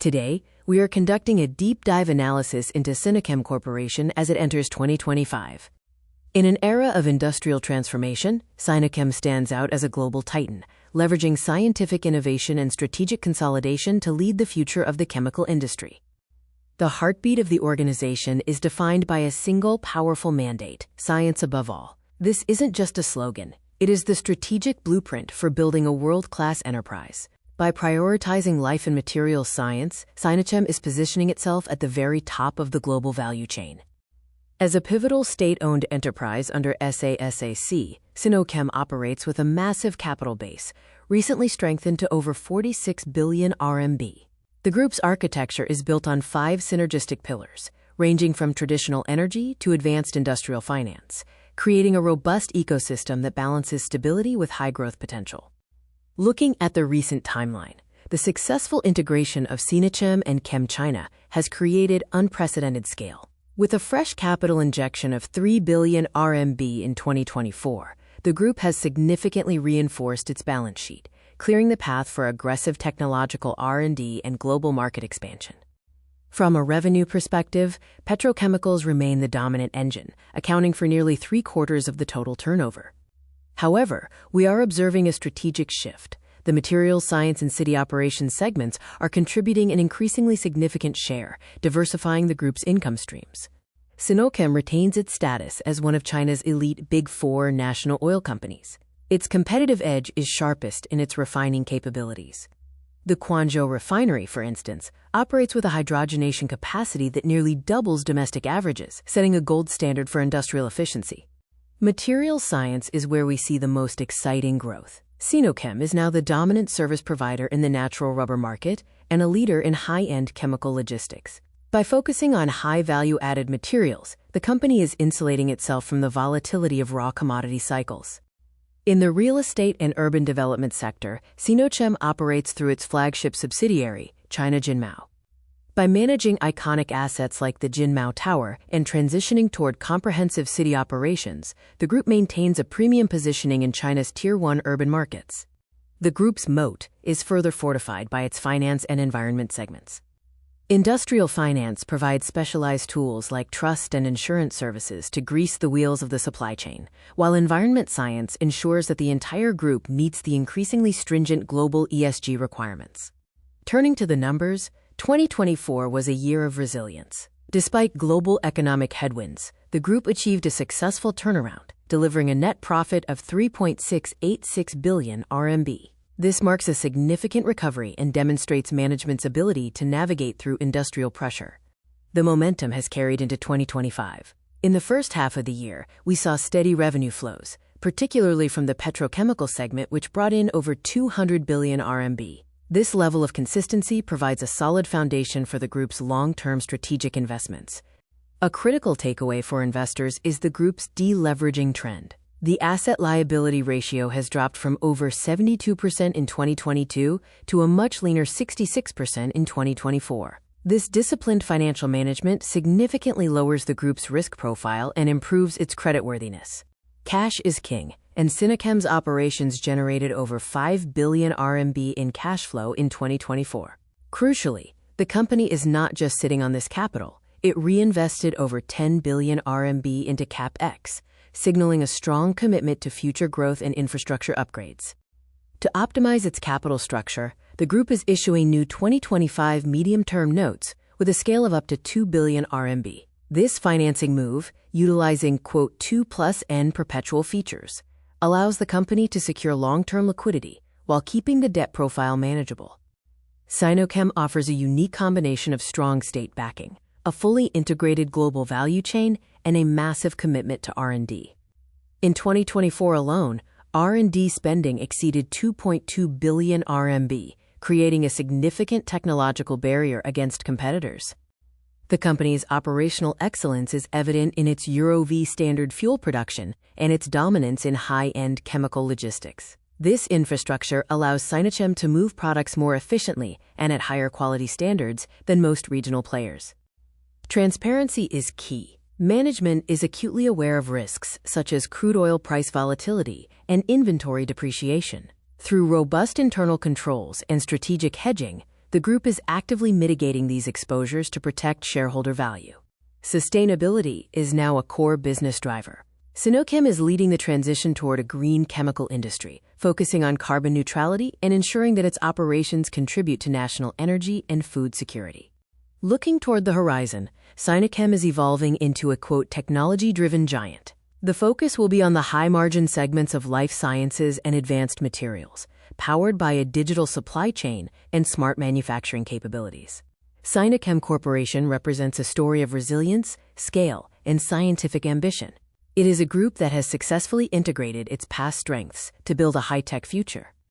Today, we are conducting a deep dive analysis into Sinochem Corporation as it enters 2025. In an era of industrial transformation, Sinochem stands out as a global titan, leveraging scientific innovation and strategic consolidation to lead the future of the chemical industry. The heartbeat of the organization is defined by a single powerful mandate: science above all. This isn't just a slogan. It is the strategic blueprint for building a world-class enterprise. By prioritizing life and materials science, Sinochem is positioning itself at the very top of the global value chain. As a pivotal state-owned enterprise under SASAC, Sinochem operates with a massive capital base, recently strengthened to over 46 billion RMB. The group's architecture is built on 5 synergistic pillars, ranging from traditional energy to advanced industrial finance, creating a robust ecosystem that balances stability with high growth potential. Looking at the recent timeline, the successful integration of Sinochem and ChemChina has created unprecedented scale. With a fresh capital injection of 3 billion RMB in 2024, the group has significantly reinforced its balance sheet, clearing the path for aggressive technological R&D and global market expansion. From a revenue perspective, petrochemicals remain the dominant engine, accounting for nearly 3/4 of the total turnover. However, we are observing a strategic shift. The materials science and city operations segments are contributing an increasingly significant share, diversifying the group's income streams. Sinochem retains its status as one of China's elite Big Four national oil companies. Its competitive edge is sharpest in its refining capabilities. The Quanzhou refinery, for instance, operates with a hydrogenation capacity that nearly doubles domestic averages, setting a gold standard for industrial efficiency. Materials science is where we see the most exciting growth. Sinochem is now the dominant service provider in the natural rubber market and a leader in high-end chemical logistics. By focusing on high-value-added materials, the company is insulating itself from the volatility of raw commodity cycles. In the real estate and urban development sector, Sinochem operates through its flagship subsidiary, China Jinmao. By managing iconic assets like the Jinmao Tower and transitioning toward comprehensive city operations, the group maintains a premium positioning in China's Tier 1 urban markets. The group's moat is further fortified by its finance and environment segments. Industrial finance provides specialized tools like trust and insurance services to grease the wheels of the supply chain, while environment science ensures that the entire group meets the increasingly stringent global ESG requirements. Turning to the numbers, 2024 was a year of resilience. Despite global economic headwinds, the group achieved a successful turnaround, delivering a net profit of 3.686 billion RMB. This marks a significant recovery and demonstrates management's ability to navigate through industrial pressure. The momentum has carried into 2025. In the first half of the year, we saw steady revenue flows, particularly from the petrochemical segment, which brought in over 200 billion RMB. This level of consistency provides a solid foundation for the group's long-term strategic investments. A critical takeaway for investors is the group's deleveraging trend. The asset-liability ratio has dropped from over 72% in 2022 to a much leaner 66% in 2024. This disciplined financial management significantly lowers the group's risk profile and improves its creditworthiness. Cash is king, and Sinochem's operations generated over 5 billion RMB in cash flow in 2024. Crucially, the company is not just sitting on this capital. It reinvested over 10 billion RMB into CapEx, signaling a strong commitment to future growth and infrastructure upgrades. To optimize its capital structure, the group is issuing new 2025 medium-term notes with a scale of up to 2 billion RMB. This financing move, utilizing "2+N" perpetual features, allows the company to secure long-term liquidity while keeping the debt profile manageable. Sinochem offers a unique combination of strong state backing, a fully integrated global value chain, and a massive commitment to R&D. In 2024 alone, R&D spending exceeded 2.2 billion RMB, creating a significant technological barrier against competitors. The company's operational excellence is evident in its Euro V standard fuel production and its dominance in high-end chemical logistics. This infrastructure allows Sinochem to move products more efficiently and at higher quality standards than most regional players. Transparency is key. Management is acutely aware of risks such as crude oil price volatility and inventory depreciation. Through robust internal controls and strategic hedging, The group is actively mitigating these exposures to protect shareholder value. Sustainability is now a core business driver. Sinochem is leading the transition toward a green chemical industry, focusing on carbon neutrality and ensuring that its operations contribute to national energy and food security. Looking toward the horizon, Sinochem is evolving into a, quote, technology-driven giant. The focus will be on the high-margin segments of life sciences and advanced materials, powered by a digital supply chain and smart manufacturing capabilities. Sinochem Corporation represents a story of resilience, scale, and scientific ambition. It is a group that has successfully integrated its past strengths to build a high-tech future.